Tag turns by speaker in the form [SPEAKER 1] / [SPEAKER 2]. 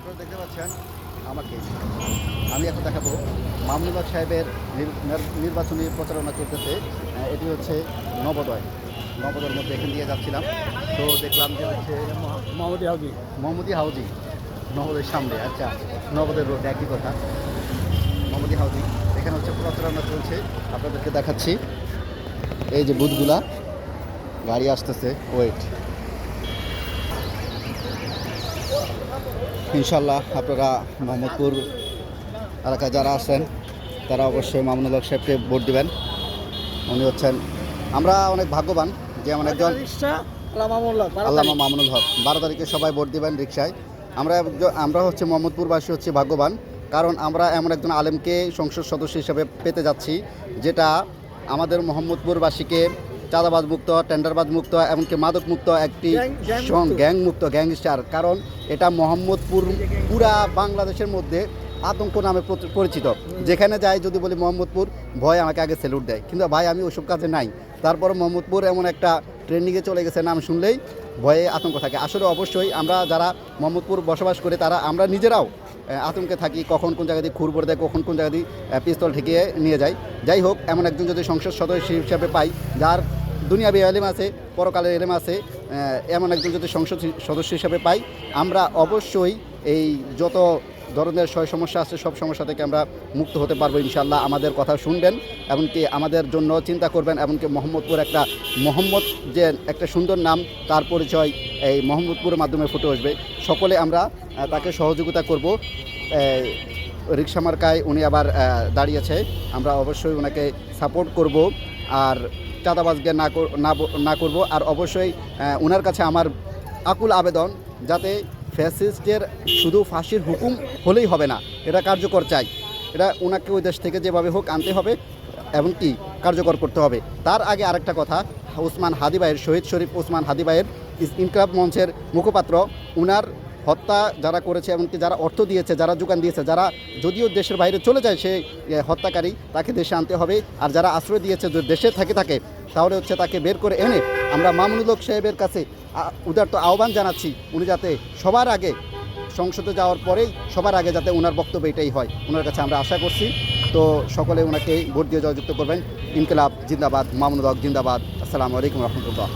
[SPEAKER 1] আপনারা দেখতে পাচ্ছেন আমাকে। আমি এখন দেখাবো মামুনুল হক সাহেবের নির্বাচনী প্রচারণা চলতেছে। এটি হচ্ছে নবোদয়। নবোদয়ের মধ্যে এখান দিয়ে যাচ্ছিলাম, তো দেখলাম যে হচ্ছে মোহাম্মদী হাউজি নবোদয়ের সামনে। আচ্ছা, নবোদয় রোড একই কথা, মোহাম্মদী হাউজি। এখানে হচ্ছে প্রচারণা চলছে, আপনাদেরকে দেখাচ্ছি। এই যে বুথগুলা, গাড়ি আসতেছে, ওয়েট। ইনশাল্লাহ আপনারা মোহাম্মদপুর এলাকায় যারা আছেন তারা অবশ্যই মামুনুল হক সাহেবকে ভোট দিবেন। উনি হচ্ছেন, আমরা অনেক ভাগ্যবান যে এমন একজন আল্লামা মামুনুল হক। 12 তারিখে সবাই ভোট দিবেন রিকশায়। আমরা হচ্ছে মোহাম্মদপুরবাসী হচ্ছে ভাগ্যবান, কারণ আমরা এমন একজন আলেমকে সংসদ সদস্য হিসেবে পেতে যাচ্ছি, যেটা আমাদের মোহাম্মদপুরবাসীকে চাঁদাবাজ মুক্ত, টেন্ডারবাজ মুক্ত, এমনকি মাদক মুক্ত একটি গ্যাং মুক্ত, গ্যাংস্টার। কারণ এটা মোহাম্মদপুর পুরা বাংলাদেশের মধ্যে আতঙ্ক নামে পরিচিত। যেখানে যাই যদি বলি মোহাম্মদপুর, ভয় আমাকে আগে স্যালুট দেয়। কিন্তু ভাই আমি ওইসব কাজে নাই, তারপরে মোহাম্মদপুর এমন একটা ট্রেন্ডিংয়ে চলে গেছে, নাম শুনলেই ভয়ে আতঙ্ক থাকে। আসলে অবশ্যই আমরা যারা মোহাম্মদপুর বসবাস করে তারা আমরা নিজেরাও আতঙ্কে থাকি, কখন কোন জায়গা দিয়ে খুর পড়ে দেয়, কখন কোন জায়গা দিয়ে পিস্তল ঠেকিয়ে নিয়ে যায়। যাই হোক, এমন একজন যদি সংসদ সদস্য হিসেবে পাই, যার দুনিয়াবি এলেম আছে, পরকালের এলেম আছে, এমন একজন যদি সংসদ সদস্য হিসেবে পাই, আমরা অবশ্যই এই যত ধরনের সমস্যা আছে সব সমস্যা থেকে আমরা মুক্ত হতে পারবো ইনশাল্লাহ। আমাদের কথা শুনবেন, এমনকি আমাদের জন্য চিন্তা করবেন। এমনকি মোহাম্মদপুর একটা মোহাম্মদ যে একটা সুন্দর নাম, তার পরিচয় এই মোহাম্মদপুরের মাধ্যমে ফুটে আসবে। সকলে আমরা তাকে সহযোগিতা করব। রিকশা মার্কায় উনি আবার দাঁড়িয়েছে, আমরা অবশ্যই ওনাকে সাপোর্ট করব আর চাঁদাবাজকে না করব। আর অবশ্যই ওনার কাছে আমার আকুল আবেদন, যাতে ফ্যাসিস্টের শুধু ফাঁসির হুকুম হলেই হবে না, এটা কার্যকর চাই। এটা ওনাকে ওই দেশ থেকে যেভাবে হোক আনতে হবে, এমনকি কার্যকর করতে হবে। তার আগে আরেকটা কথা, ওসমান হাদি ভাইয়ের, শহীদ শরীফ ওসমান হাদি ভাইয়ের ইনকলাব মঞ্চের মুখপাত্র, উনার হত্যা যারা করেছে, এমনকি যারা অর্থ দিয়েছে, যারা যোগান দিয়েছে, যারা যদিও দেশের বাইরে চলে যায় সে হত্যাকারী, তাকে দেশে আনতে হবে। আর যারা আশ্রয় দিয়েছে, যদি দেশে থাকে তাহলে হচ্ছে তাকে বের করে এনে আমরা মামুনুল হক সাহেবের কাছে উদারত আহ্বান জানাচ্ছি, উনি যাতে সবার আগে সংসদে যাওয়ার পরেই সবার আগে যাতে ওনার বক্তব্য এটাই হয়, ওনার কাছে আমরা আশা করছি। তো সকলে ওনাকে ভোট দিয়ে জয়যুক্ত করবেন। ইনকিলাব জিন্দাবাদ, মামুনুল হক জিন্দাবাদ। আসসালামু আলাইকুম রহমতুল্লাহ।